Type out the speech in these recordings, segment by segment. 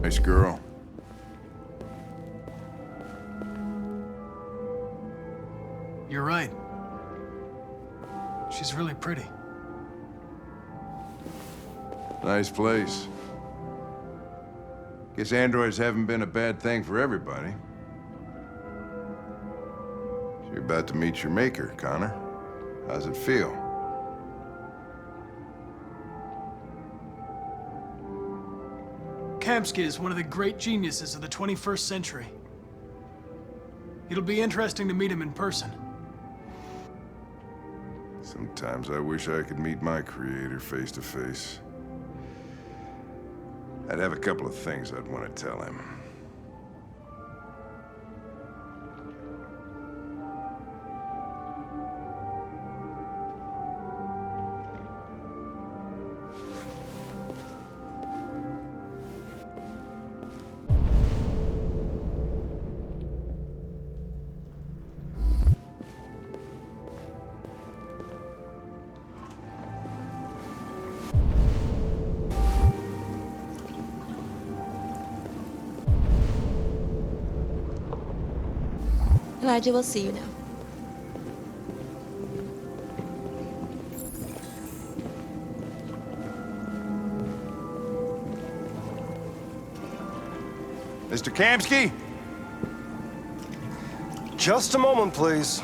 Nice girl. You're right. She's really pretty. Nice place. Guess androids haven't been a bad thing for everybody. So you're about to meet your maker, Connor. How's it feel? Kamsky is one of the great geniuses of the 21st century. It'll be interesting to meet him in person. Sometimes I wish I could meet my creator face to face. I'd have a couple of things I'd want to tell him. Elijah will see you now. Mr. Kamsky? Just a moment, please.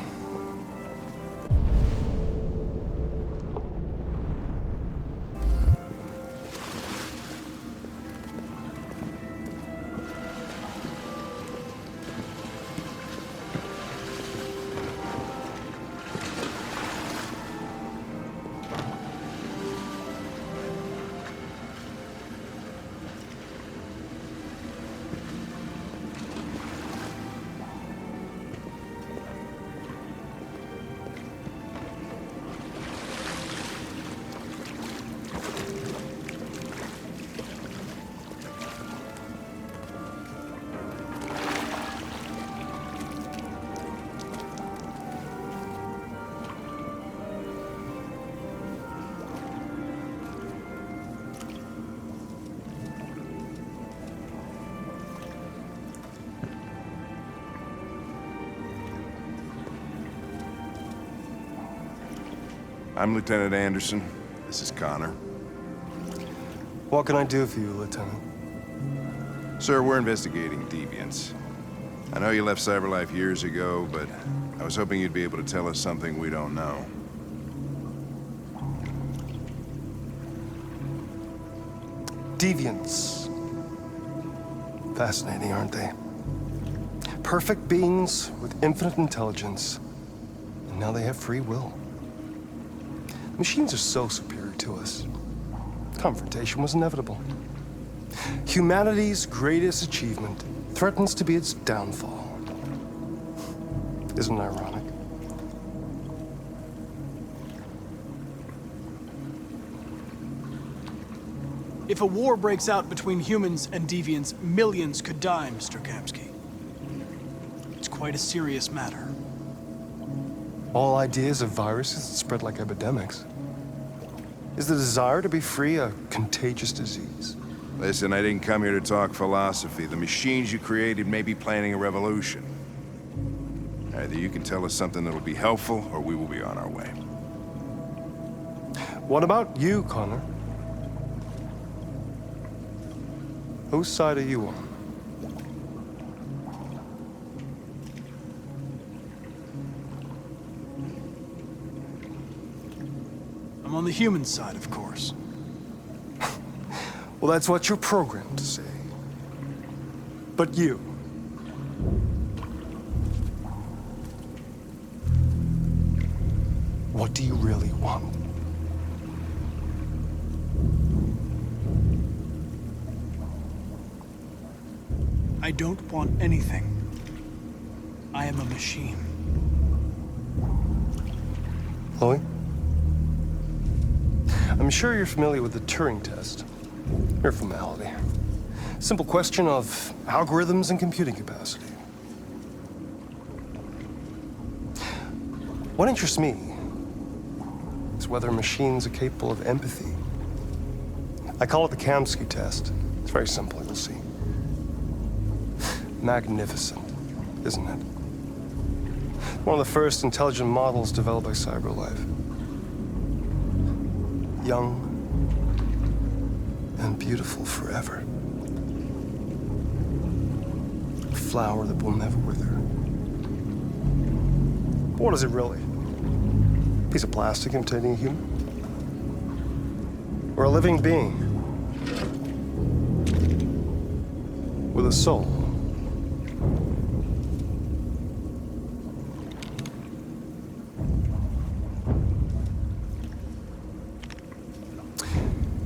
I'm Lieutenant Anderson. This is Connor. What can I do for you, Lieutenant? Sir, we're investigating deviants. I know you left CyberLife years ago, but I was hoping you'd be able to tell us something we don't know. Deviants. Fascinating, aren't they? Perfect beings with infinite intelligence, and now they have free will. Machines are so superior to us. Confrontation was inevitable. Humanity's greatest achievement threatens to be its downfall. Isn't it ironic? If a war breaks out between humans and deviants, millions could die, Mr. Kamsky. It's quite a serious matter. All ideas of viruses that spread like epidemics. Is the desire to be free a contagious disease? Listen, I didn't come here to talk philosophy. The machines you created may be planning a revolution. Either you can tell us something that'll be helpful, or we will be on our way. What about you, Connor? Whose side are you on? I'm on the human side, of course. Well, that's what you're programmed to say. But you? What do you really want? I don't want anything. I am a machine. Chloe? I'm sure you're familiar with the Turing test. Mere formality. Simple question of algorithms and computing capacity. What interests me is whether machines are capable of empathy. I call it the Kamsky test. It's very simple, you'll see. magnificent, isn't it? One of the first intelligent models developed by CyberLife. Young and beautiful forever. A flower that will never wither. But what is it really? A piece of plastic imitating a human? Or a living being with a soul?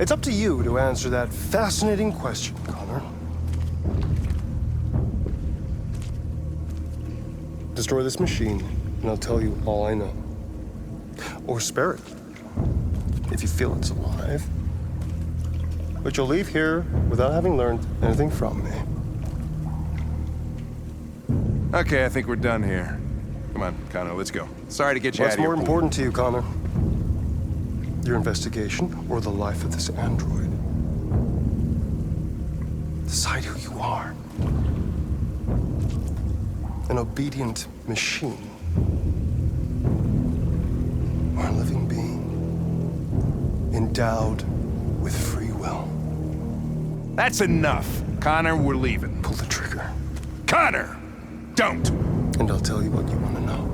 It's up to you to answer that fascinating question, Connor. Destroy this machine, and I'll tell you all I know. Or spare it, if you feel it's alive. But you'll leave here without having learned anything from me. Okay, I think we're done here. Come on, Connor, let's go. Sorry to get you out What's of here. more important to you, Connor? Your investigation or the life of this android? Decide who you are. An obedient machine. Or a living being. Endowed with free will. That's enough. Connor, we're leaving. Pull the trigger. Connor! Don't! And I'll tell you what you want to know.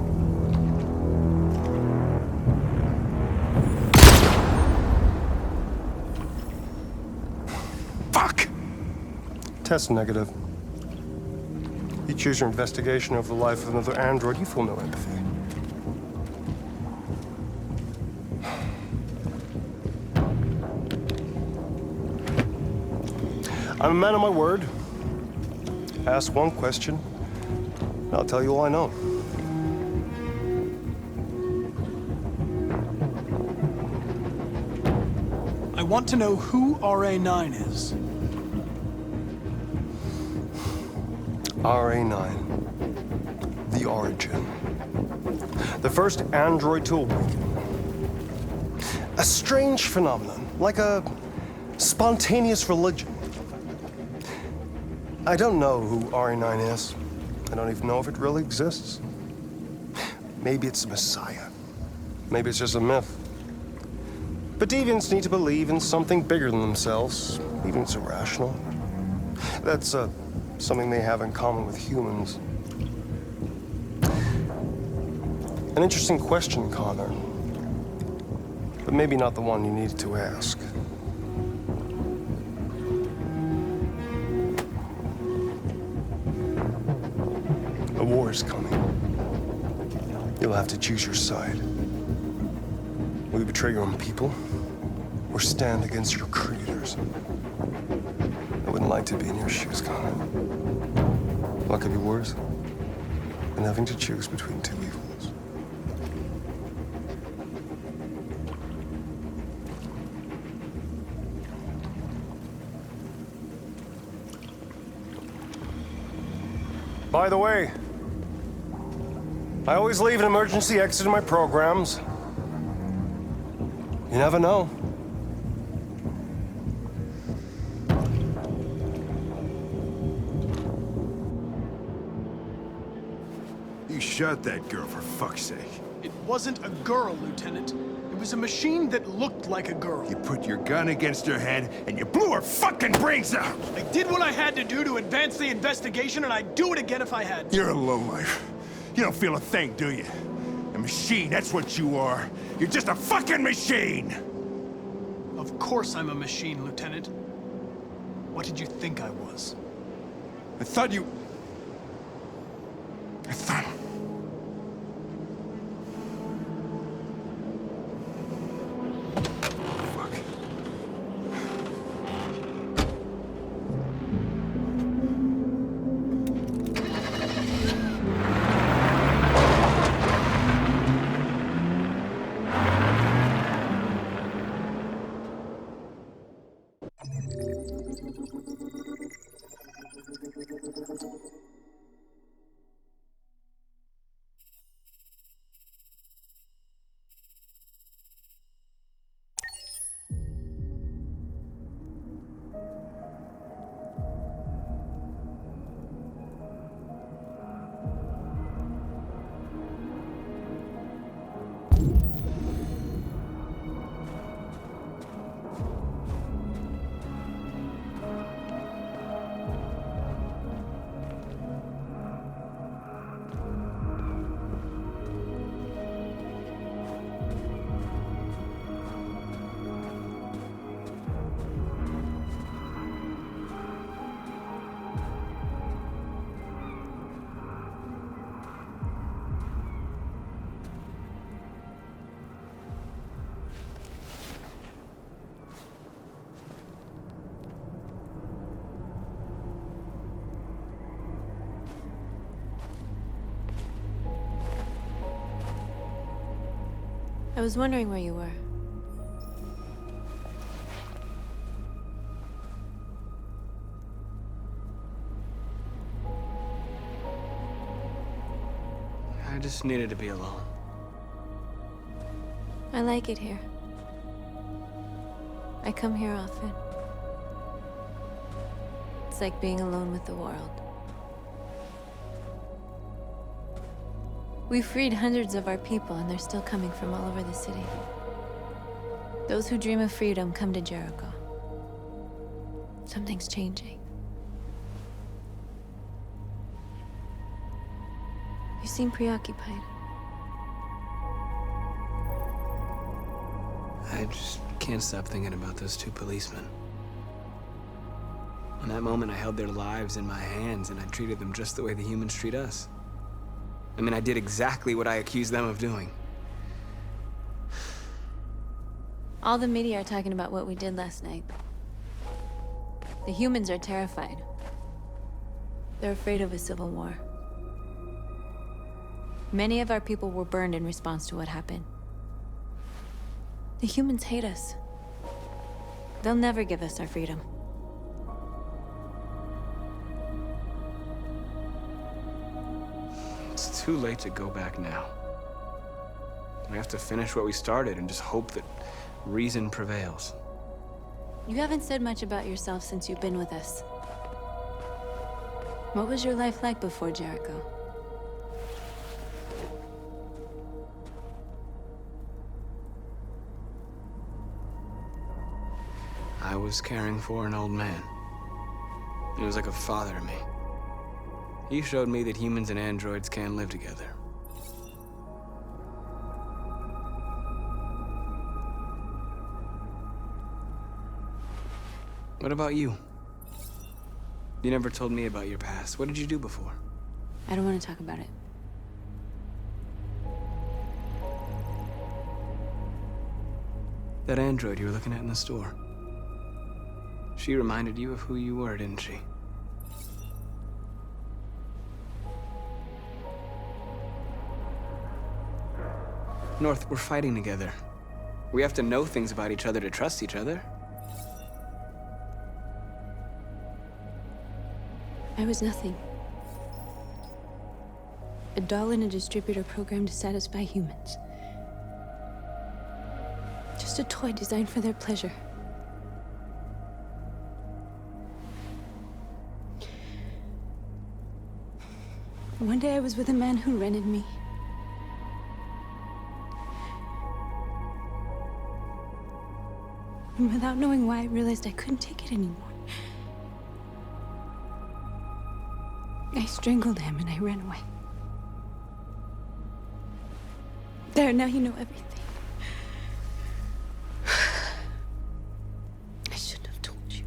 Fuck! Test negative. You choose your investigation over the life of another android, you feel no empathy. I'm a man of my word. Ask one question, and I'll tell you all I know. I want to know who RA9 is. RA9. The origin. The first android to awaken. A strange phenomenon, like a spontaneous religion. I don't know who RA9 is. I don't even know if it really exists. Maybe it's a messiah. Maybe it's just a myth. But deviants need to believe in something bigger than themselves, even if it's irrational. That's something they have in common with humans. An interesting question, Connor. But maybe not the one you needed to ask. A war is coming. You'll have to choose your side. Will you betray your own people, or stand against your creators? I wouldn't like to be in your shoes, Connor. What could be worse than having to choose between two evils? By the way, I always leave an emergency exit in my programs. You never know. You shot that girl, for fuck's sake. It wasn't a girl, Lieutenant. It was a machine that looked like a girl. You put your gun against her head, and you blew her fucking brains out! I did what I had to do to advance the investigation, and I'd do it again if I had to. You're a lowlife. You don't feel a thing, do you? A machine, that's what you are. You're just a fucking machine! Of course I'm a machine, Lieutenant. What did you think I was? I thought you... I thought... Fuck. I was wondering where you were. I just needed to be alone. I like it here. I come here often. It's like being alone with the world. We freed hundreds of our people, and they're still coming from all over the city. Those who dream of freedom come to Jericho. Something's changing. You seem preoccupied. I just can't stop thinking about those two policemen. In that moment, I held their lives in my hands, and I treated them just the way the humans treat us. I mean, I did exactly what I accused them of doing. All the media are talking about what we did last night. The humans are terrified. They're afraid of a civil war. Many of our people were burned in response to what happened. The humans hate us. They'll never give us our freedom. It's too late to go back now. We have to finish what we started and just hope that reason prevails. You haven't said much about yourself since you've been with us. What was your life like before Jericho? I was caring for an old man. He was like a father to me. He showed me that humans and androids can live together. What about you? You never told me about your past. What did you do before? I don't want to talk about it. That android you were looking at in the store. She reminded you of who you were, didn't she? North, we're fighting together. We have to know things about each other to trust each other. I was nothing. A doll in a distributor program to satisfy humans. Just a toy designed for their pleasure. One day I was with a man who rented me. And without knowing why, I realized I couldn't take it anymore. I strangled him and I ran away. There, now you know everything. I shouldn't have told you.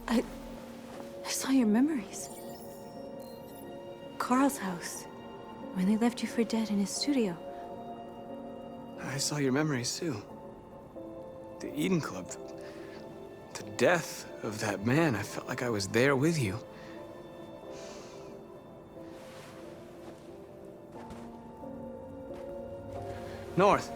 I saw your memories. Carl's house, when they left you for dead in his studio. I saw your memories too. The Eden Club. The death of that man. I felt like I was there with you. North.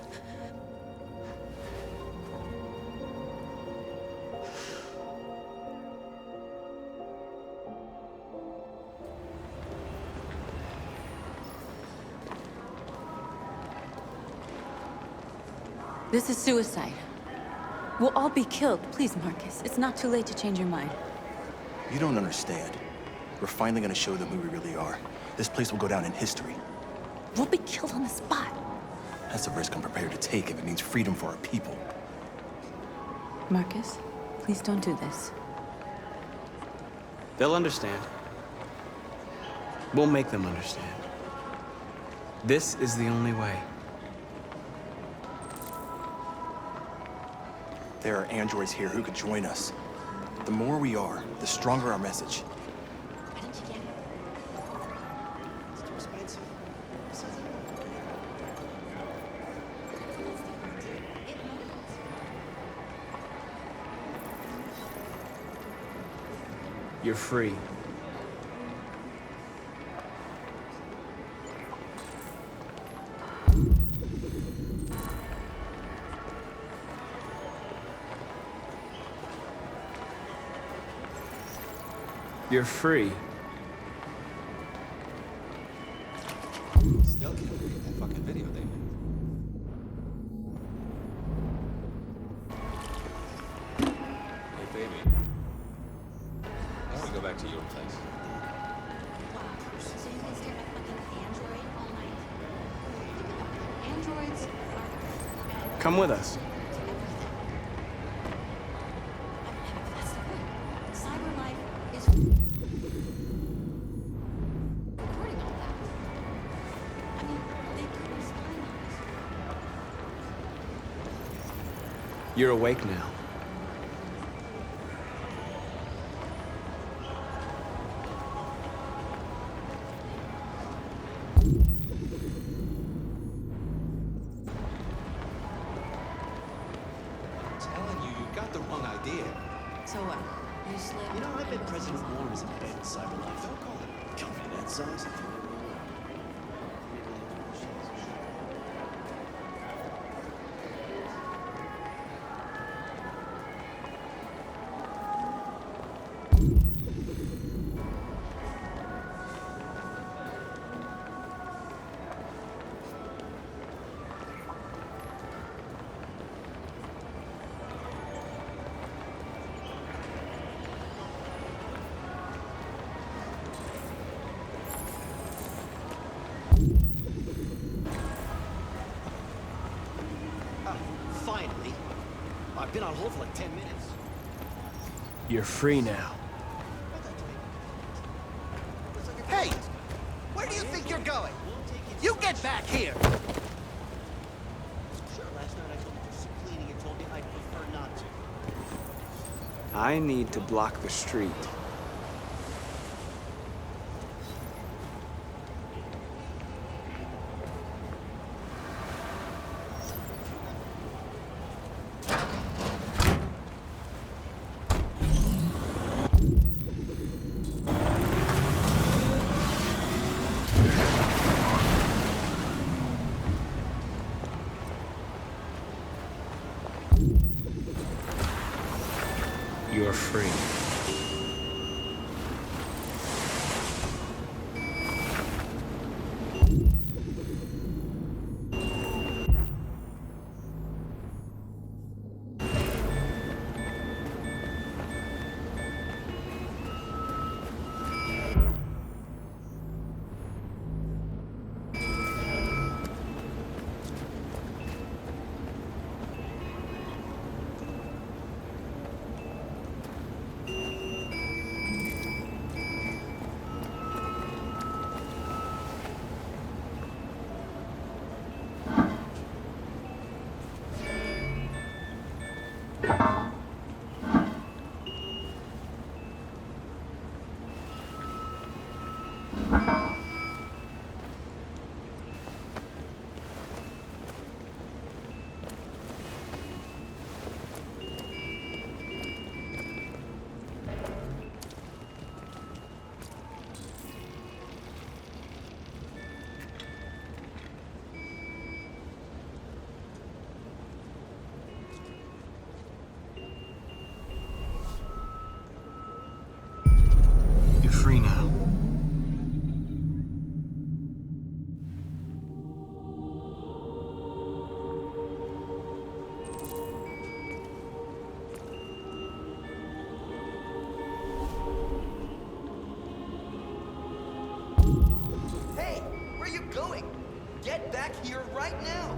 This is suicide. We'll all be killed. Please, Marcus. It's not too late to change your mind. You don't understand. We're finally gonna show them who we really are. This place will go down in history. We'll be killed on the spot. That's a risk I'm prepared to take if it means freedom for our people. Marcus, please don't do this. They'll understand. We'll make them understand. This is the only way. There are androids here who could join us. The more we are, the stronger our message. You're free. You're free. Still can't believe that fucking video they made. Hey, baby. I want to go back to your place. So you can stare at a fucking android all night? Androids are Come with us. that's the point. Cyber life is recording all that. I mean, they could be spying on us. You're awake now. Telling you, you got the wrong idea. So what? You slipped. You know, I bet and President broke Warren is embedded in cyberlife. Don't call it. Company that size. Finally. I've been on hold for like 10 minutes. You're free now. Hey! Where do you think you're going? You get back here! Sure, last night I told you to do some cleaning and told me I'd prefer not to. I need to block the street. You're free. You're free now. Hey! Where are you going? Get back here right now!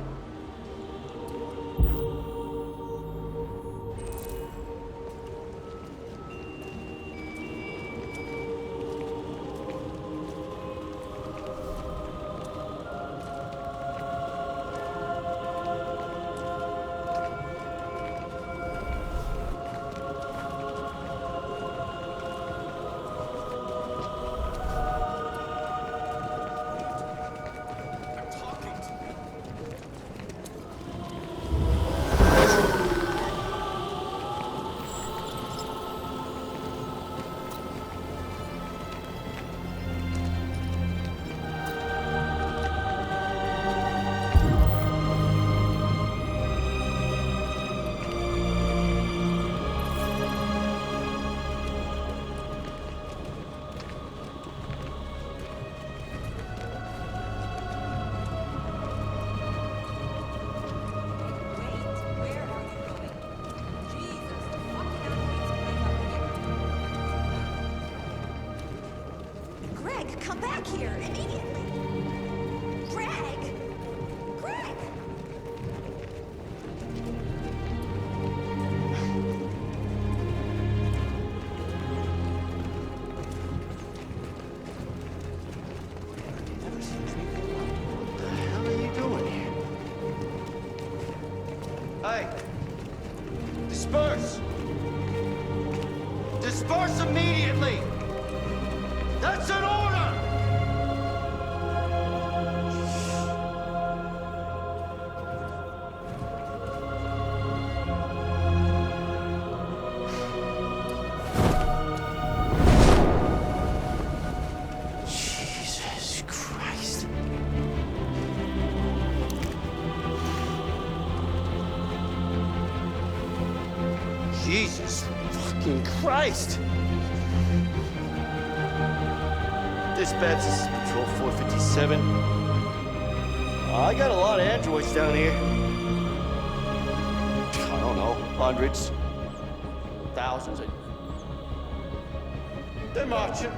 here, immediately! Greg! Greg! What the hell are you doing here? Hey! Disperse! Disperse immediately! That's an order! Jesus Christ. Jesus fucking Christ! Dispatch, this is Patrol 457. I got a lot of androids down here. I don't know, hundreds, thousands. They're marching.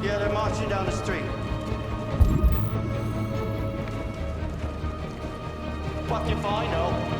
Yeah, they're marching down the street. Fuck if I know.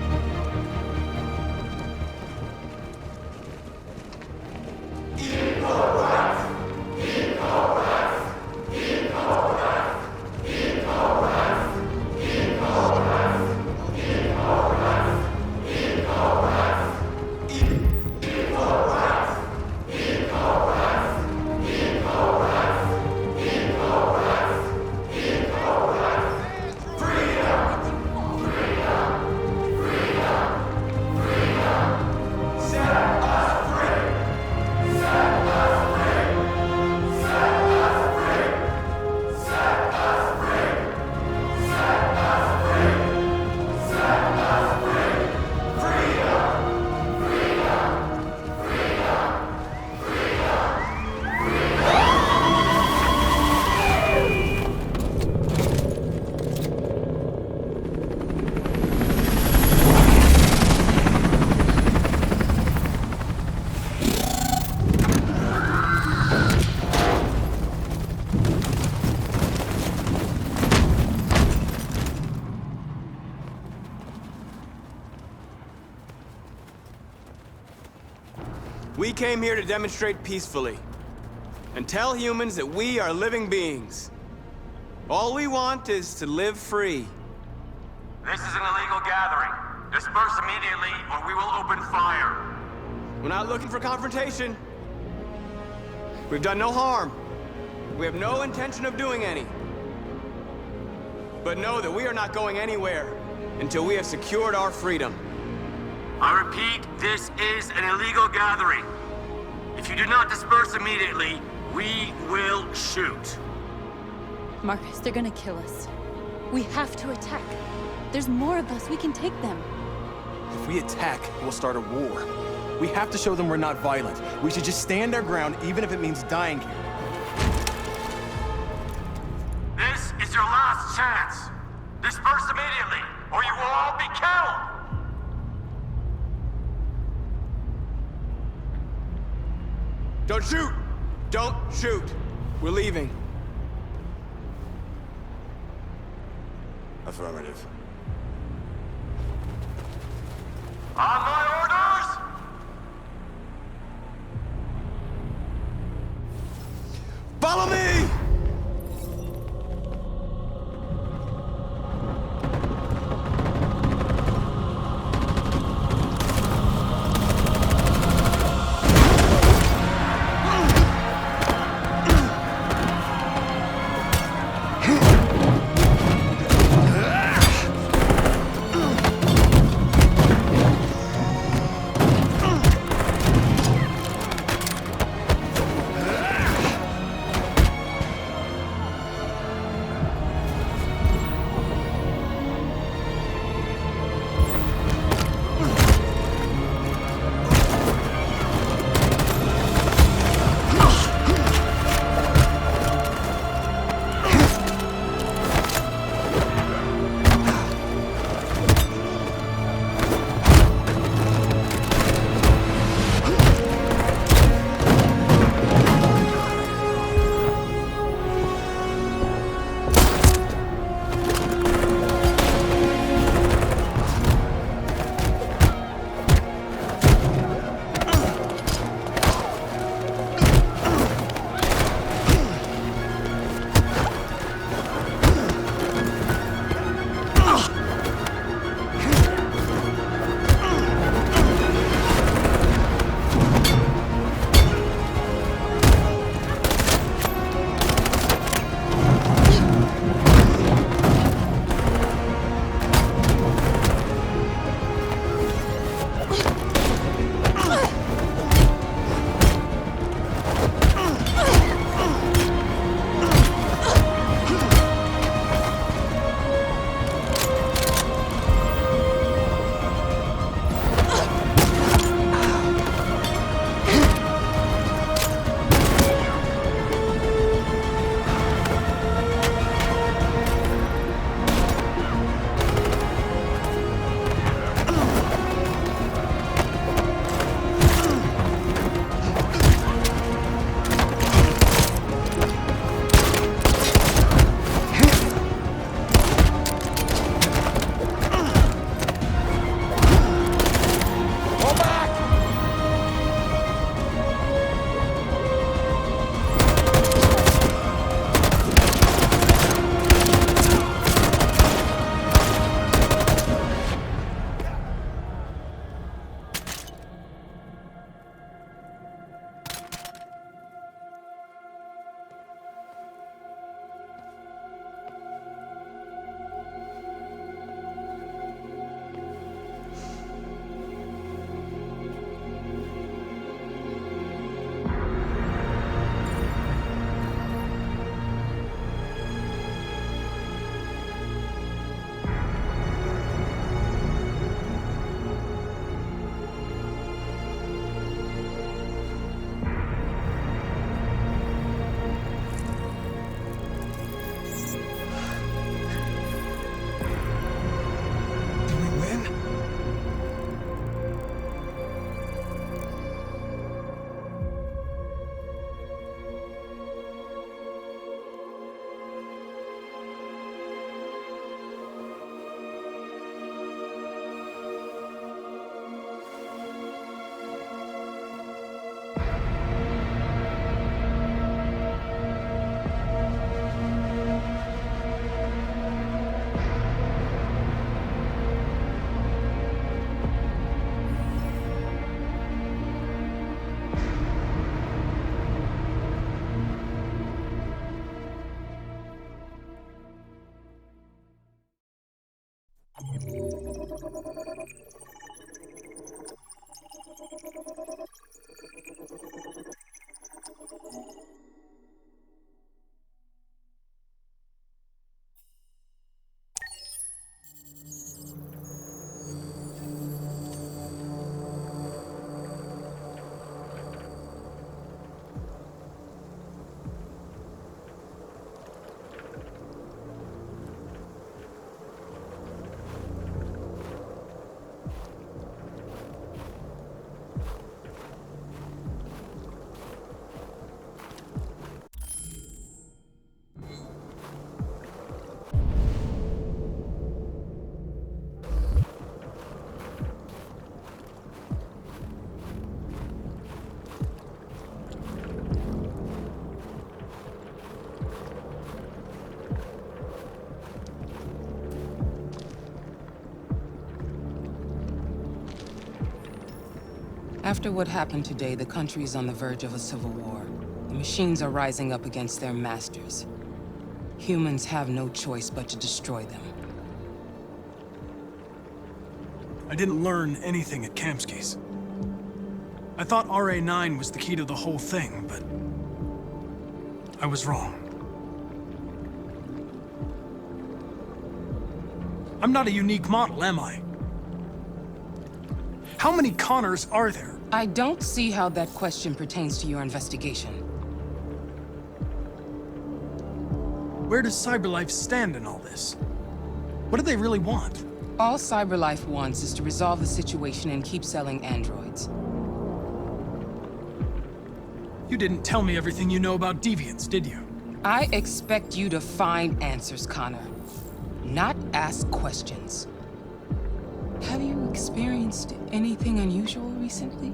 We came here to demonstrate peacefully and tell humans that we are living beings. All we want is to live free. This is an illegal gathering. Disperse immediately or we will open fire. We're not looking for confrontation. We've done no harm. We have no intention of doing any. But know that we are not going anywhere until we have secured our freedom. I repeat, this is an illegal gathering. If you do not disperse immediately, we will shoot. Marcus, they're gonna kill us. We have to attack. There's more of us. We can take them. If we attack, we'll start a war. We have to show them we're not violent. We should just stand our ground, even if it means dying here. This is your last chance. Disperse immediately, or you will all be killed. Don't shoot! Don't shoot! We're leaving. Affirmative. On my orders! Follow me! After what happened today, the country is on the verge of a civil war. The machines are rising up against their masters. Humans have no choice but to destroy them. I didn't learn anything at Kamsky's. I thought RA9 was the key to the whole thing, but I was wrong. I'm not a unique model, am I? How many Connors are there? I don't see how that question pertains to your investigation. Where does CyberLife stand in all this? What do they really want? All CyberLife wants is to resolve the situation and keep selling androids. You didn't tell me everything you know about deviants, did you? I expect you to find answers, Connor. Not ask questions. Have you experienced anything unusual recently?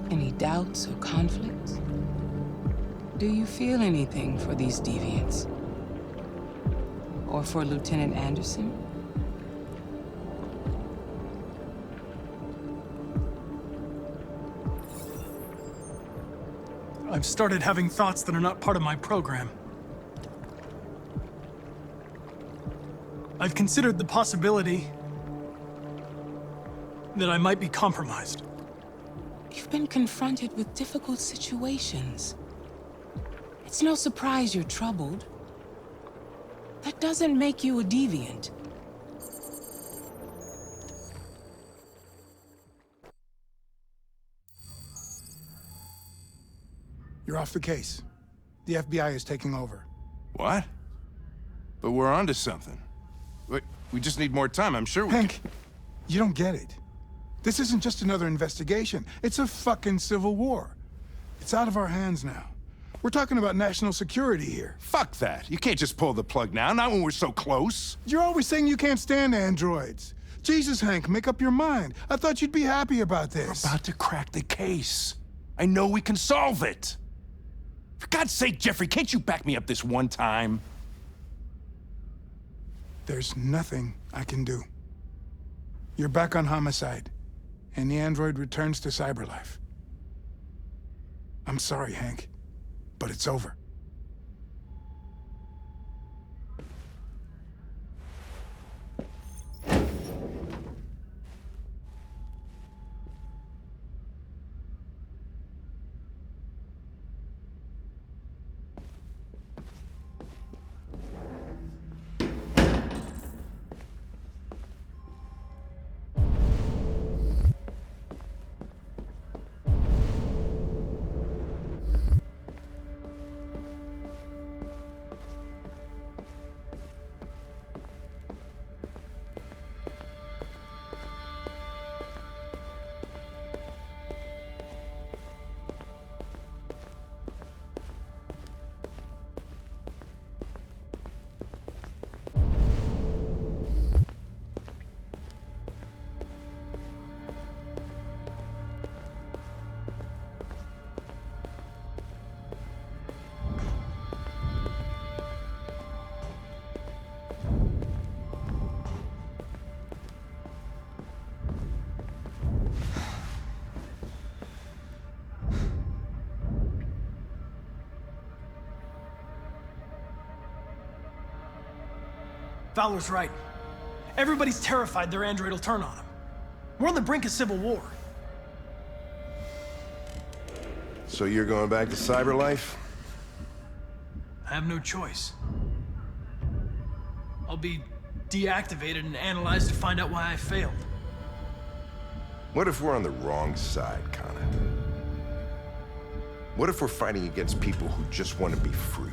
Any doubts or conflicts? Do you feel anything for these deviants? Or for Lieutenant Anderson? I've started having thoughts that are not part of my program. I've considered the possibility that I might be compromised. You've been confronted with difficult situations. It's no surprise you're troubled. That doesn't make you a deviant. You're off the case. The FBI is taking over. What? But we're onto something. We just need more time, I'm sure we Hank, you don't get it. This isn't just another investigation. It's a fucking civil war. It's out of our hands now. We're talking about national security here. Fuck that. You can't just pull the plug now, not when we're so close. You're always saying you can't stand androids. Jesus, Hank, make up your mind. I thought you'd be happy about this. We're about to crack the case. I know we can solve it. For God's sake, Jeffrey, can't you back me up this one time? There's nothing I can do. You're back on homicide, and the android returns to CyberLife. I'm sorry, Hank, but it's over. Fowler's right. Everybody's terrified their android will turn on them. We're on the brink of civil war. So you're going back to Cyberlife? I have no choice. I'll be deactivated and analyzed to find out why I failed. What if we're on the wrong side, Connor? What if we're fighting against people who just want to be free?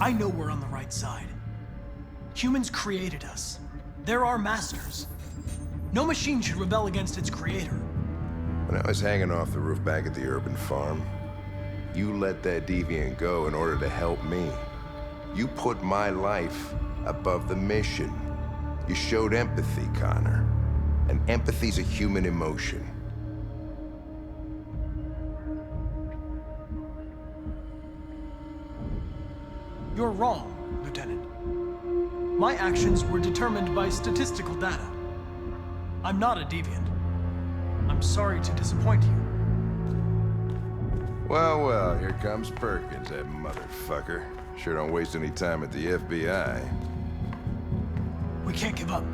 I know we're on the right side. Humans created us. They're our masters. No machine should rebel against its creator. When I was hanging off the roof back at the urban farm, you let that deviant go in order to help me. You put my life above the mission. You showed empathy, Connor. And empathy's a human emotion. You're wrong, Lieutenant. My actions were determined by statistical data. I'm not a deviant. I'm sorry to disappoint you. Well, well, here comes Perkins, that motherfucker. Sure don't waste any time at the FBI. We can't give up.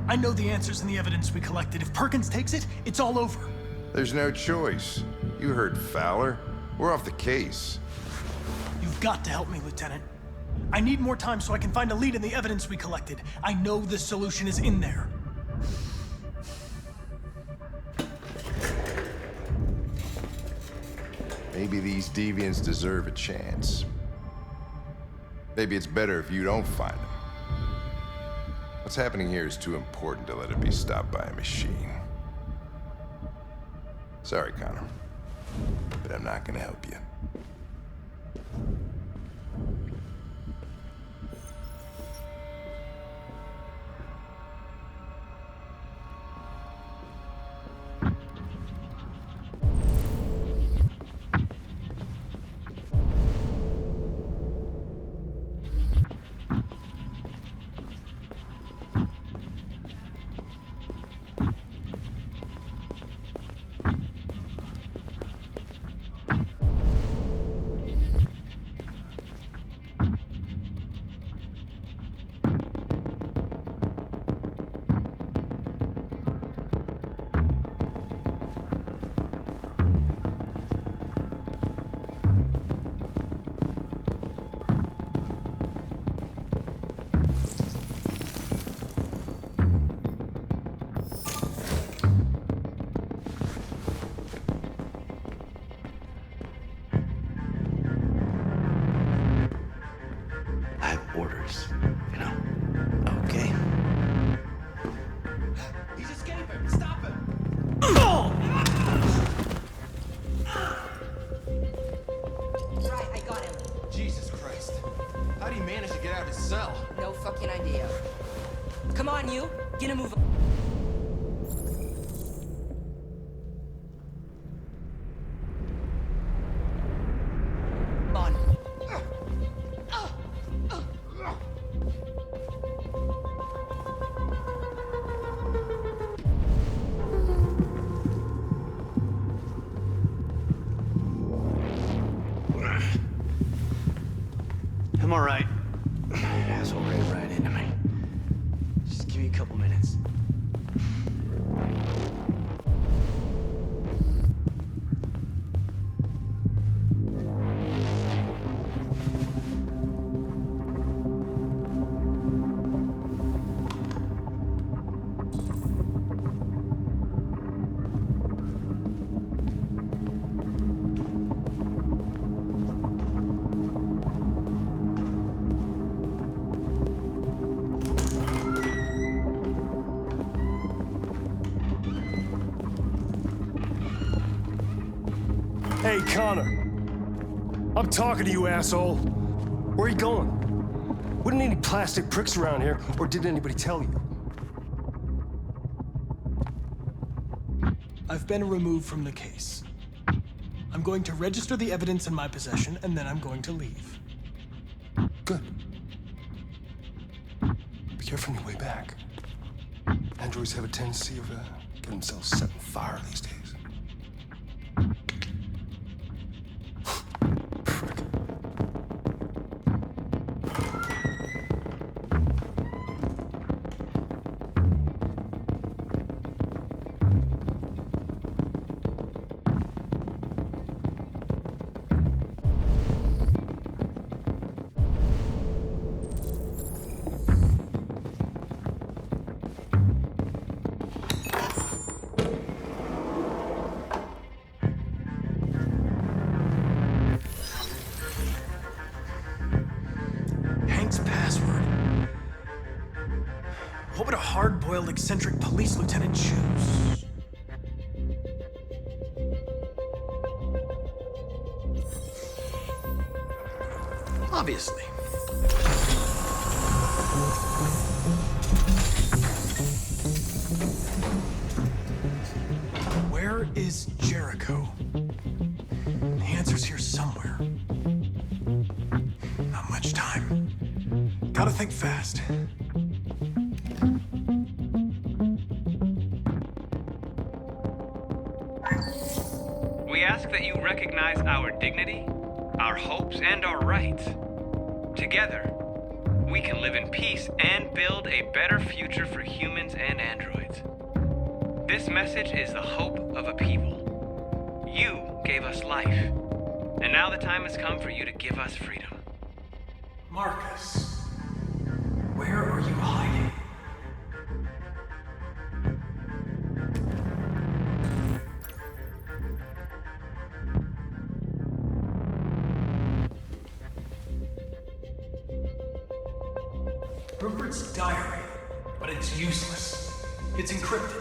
I know the answers and the evidence we collected. If Perkins takes it, it's all over. There's no choice. You heard Fowler. We're off the case. You've got to help me, Lieutenant. I need more time so I can find a lead in the evidence we collected. I know the solution is in there. Maybe these deviants deserve a chance. Maybe it's better if you don't find them. What's happening here is too important to let it be stopped by a machine. Sorry, Connor, but I'm not gonna help you. Orders, you know? Okay. He's escaping! Stop him! Right, I got him. Jesus Christ. How do you manage to get out of his cell? No fucking idea. Come on, you. Get a move. On. I'm all right. Asshole ran right into me. Just give me a couple minutes. Hey, Connor. I'm talking to you, asshole. Where are you going? Wouldn't any plastic pricks around here, or did anybody tell you? I've been removed from the case. I'm going to register the evidence in my possession, and then I'm going to leave. Good. Be careful on your way back. Androids have a tendency of getting themselves set on fire these days. Frick. well-oiled eccentric police lieutenant choose? Obviously. Where is Jericho? The answer's here somewhere. Not much time. Gotta think fast. We ask that you recognize our dignity, our hopes, and our rights. Together, we can live in peace and build a better future for humans and androids. This message is the hope of a people. You gave us life, and now the time has come for you to give us freedom. Marcus, where are you hiding? Rupert's diary, but it's useless. It's encrypted.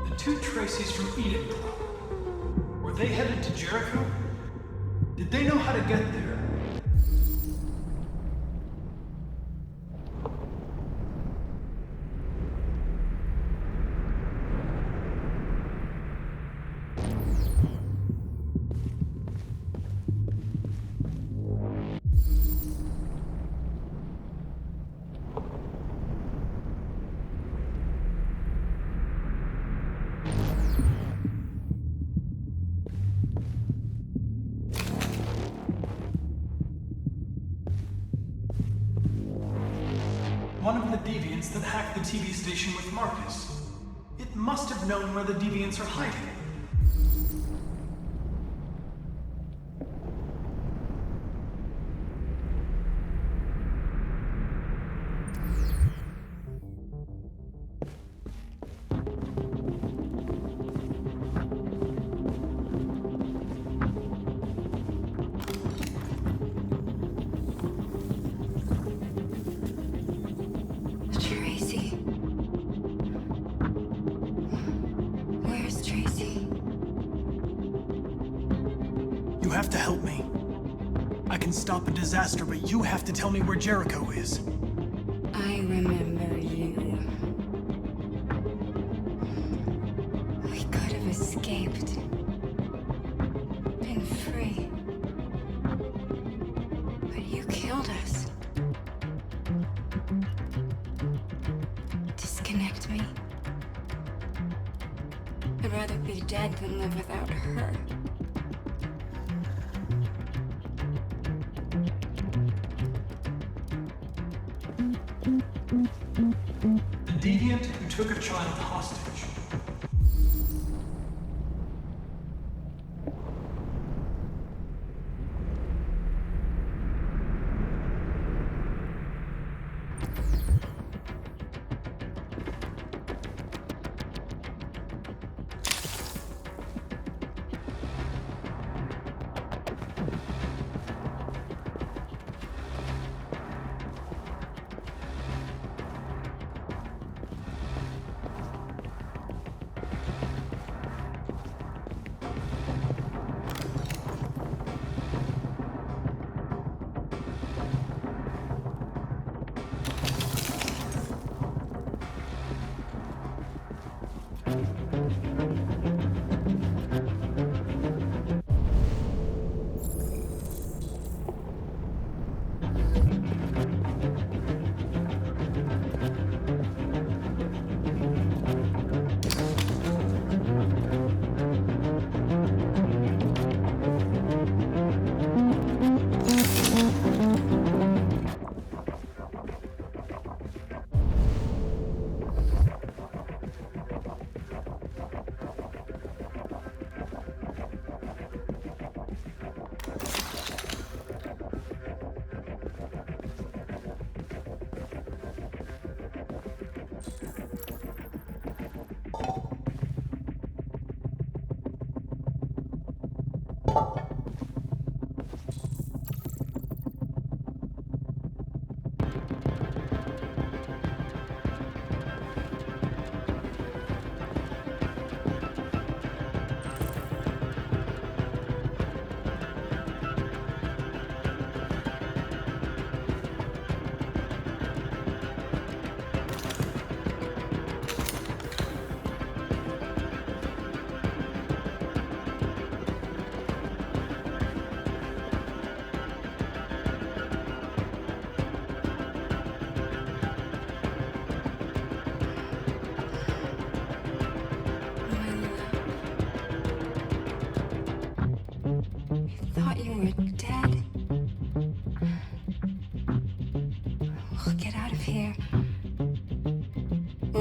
The two Traceys from Eden Club. Were they headed to Jericho? Did they know how to get there? One of the deviants that hacked the TV station with Marcus. It must have known where the deviants are hiding. Tracy. Where's Tracy? You have to help me. I can stop a disaster, but you have to tell me where Jericho is. I remember you. We could have escaped. Been free. But you killed us. Disconnect me. I'd rather be dead than live without her. The deviant who took a child hostage.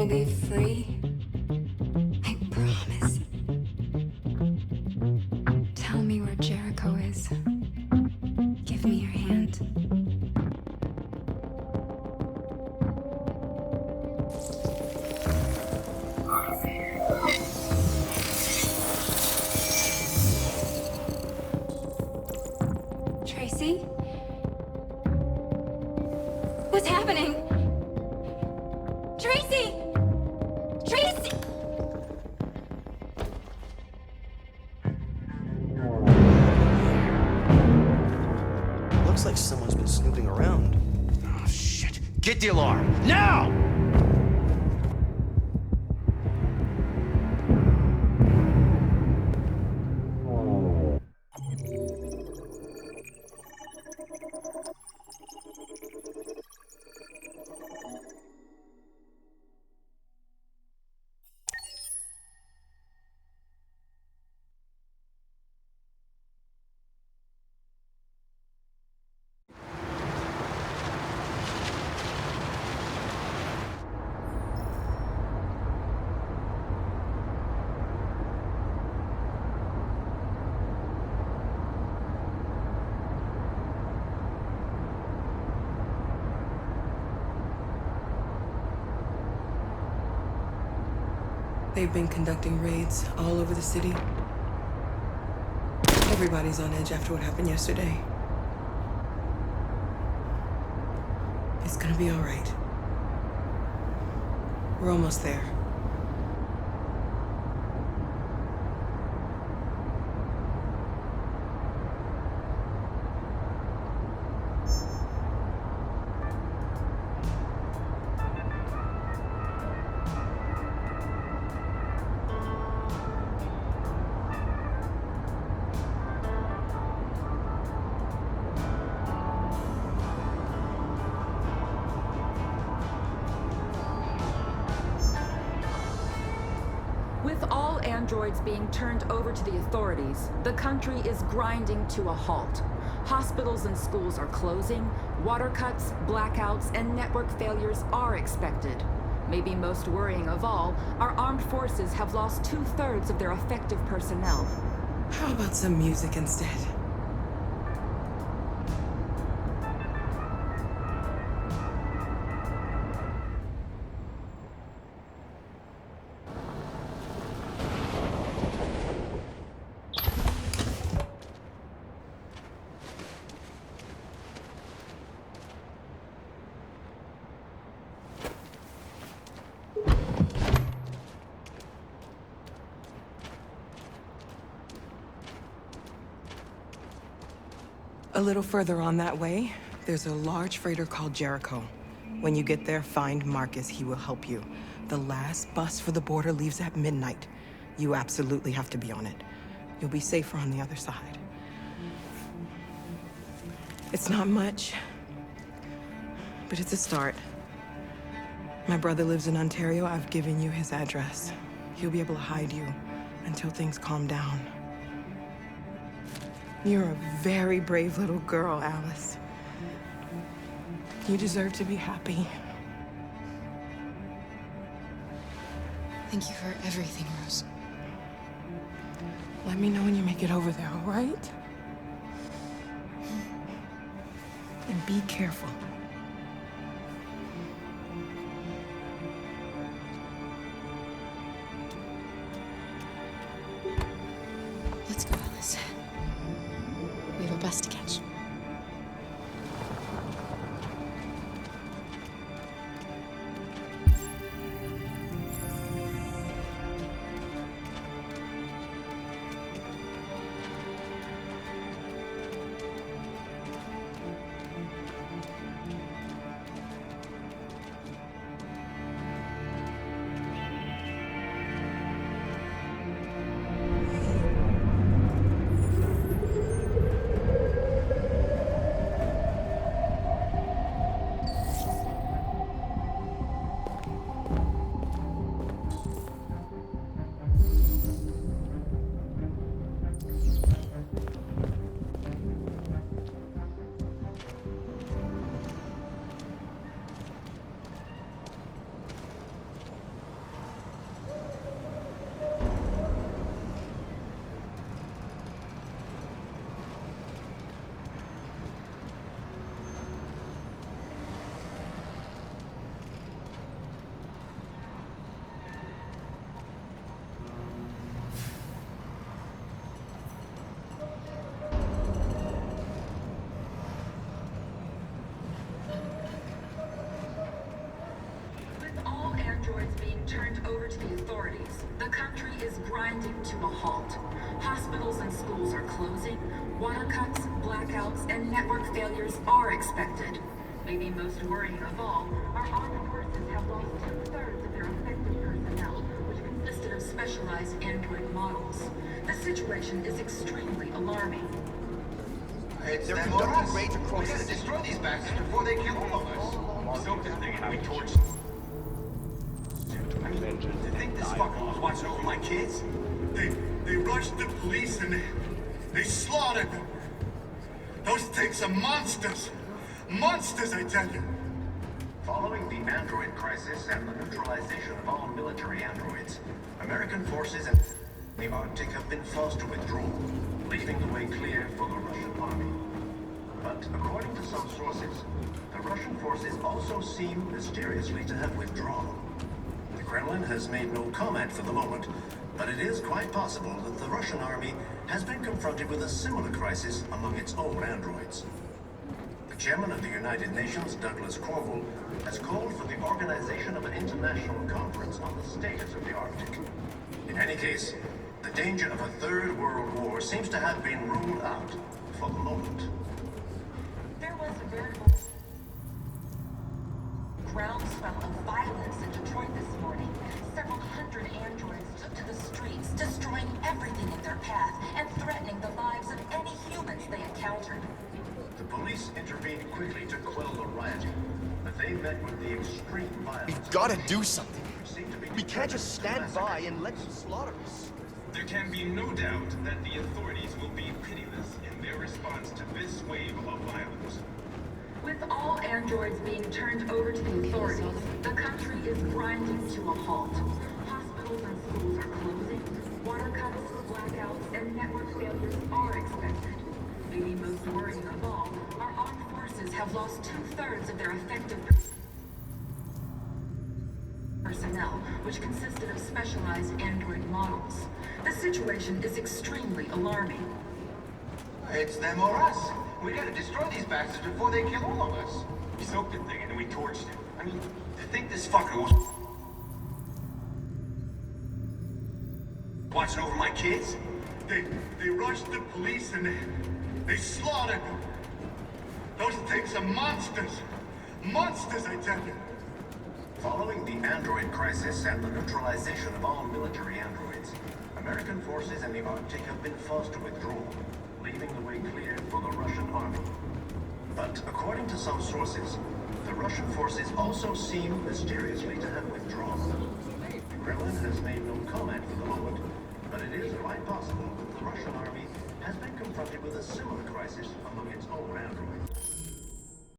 be free. I promise. Tell me where Jericho is. Give me your hand. Tracy? What's happening? Tracy! Tracy! Looks like someone's been snooping around. Oh, shit. Get the alarm. Now! They've been conducting raids all over the city. Everybody's on edge after what happened yesterday. It's gonna be all right. We're almost there. With all androids being turned over to the authorities, the country is grinding to a halt. Hospitals and schools are closing, water cuts, blackouts, and network failures are expected. Maybe most worrying of all, our armed forces have lost 2/3 of their effective personnel. How about some music instead? A little further on that way, there's a large freighter called Jericho. When you get there, find Marcus. He will help you. The last bus for the border leaves at midnight. You absolutely have to be on it. You'll be safer on the other side. It's not much, but it's a start. My brother lives in Ontario. I've given you his address. He'll be able to hide you until things calm down. You're a very brave little girl, Alice. You deserve to be happy. Thank you for everything, Rose. Let me know when you make it over there, all right? And be careful. Let's go, Alice. We have a bus to catch. grinding to a halt. Hospitals and schools are closing. Water cuts, blackouts, and network failures are expected. Maybe most worrying of all, our armed forces have lost 2/3 of their effective personnel, which consisted of specialized android models. The situation is extremely alarming. They're conducting raids across the city. Destroy these bastards before they kill all of us. Soak this thing and we torch. I mean, to think this fucker was watching over my kids? They rushed the police and they slaughtered them. Those things are monsters. Monsters, I tell you. Following the android crisis and the neutralization of all military androids, American forces in the Arctic have been forced to withdraw, leaving the way clear for the Russian army. But according to some sources, the Russian forces also seem mysteriously to have withdrawn. The Kremlin has made no comment for the moment, but it is quite possible that the Russian army has been confronted with a similar crisis among its own androids. The chairman of the United Nations, Douglas Cornwall, has called for the organization of an international conference on the status of the Arctic. In any case, the danger of a third world war seems to have been ruled out for the moment. There was a veritable groundswell of violence in Detroit this morning. Several hundred androids took to the streets, destroying everything in their path and threatening the lives of any humans they encountered. The police intervened quickly to quell the rioting, but they met with the extreme violence. We've got to do something. We can't just stand by and let them slaughter us. There can be no doubt that the authorities will be pitiless in their response to this wave of violence. With all androids being turned over to the authorities, the country is grinding to a halt. Hospitals and schools are closing. Water cuts, blackouts, and network failures are expected. Maybe most worrying of all, our armed forces have lost 2/3 of their effective personnel, which consisted of specialized android models. The situation is extremely alarming. It's them or us. We gotta destroy these bastards before they kill all of us. We soaked the thing and then we torched it. I mean, to think this fucker was watching over my kids? They rushed the police and they slaughtered them. Those things are monsters. Monsters, I tell you. Following the android crisis and the neutralization of all military androids, American forces in the Arctic have been forced to withdraw, leaving the way clear for the Russian army. But according to some sources, the Russian forces also seem mysteriously to have withdrawn. The Kremlin has made no comment for the moment, but it is quite possible that the Russian army has been confronted with a similar crisis among its own androids.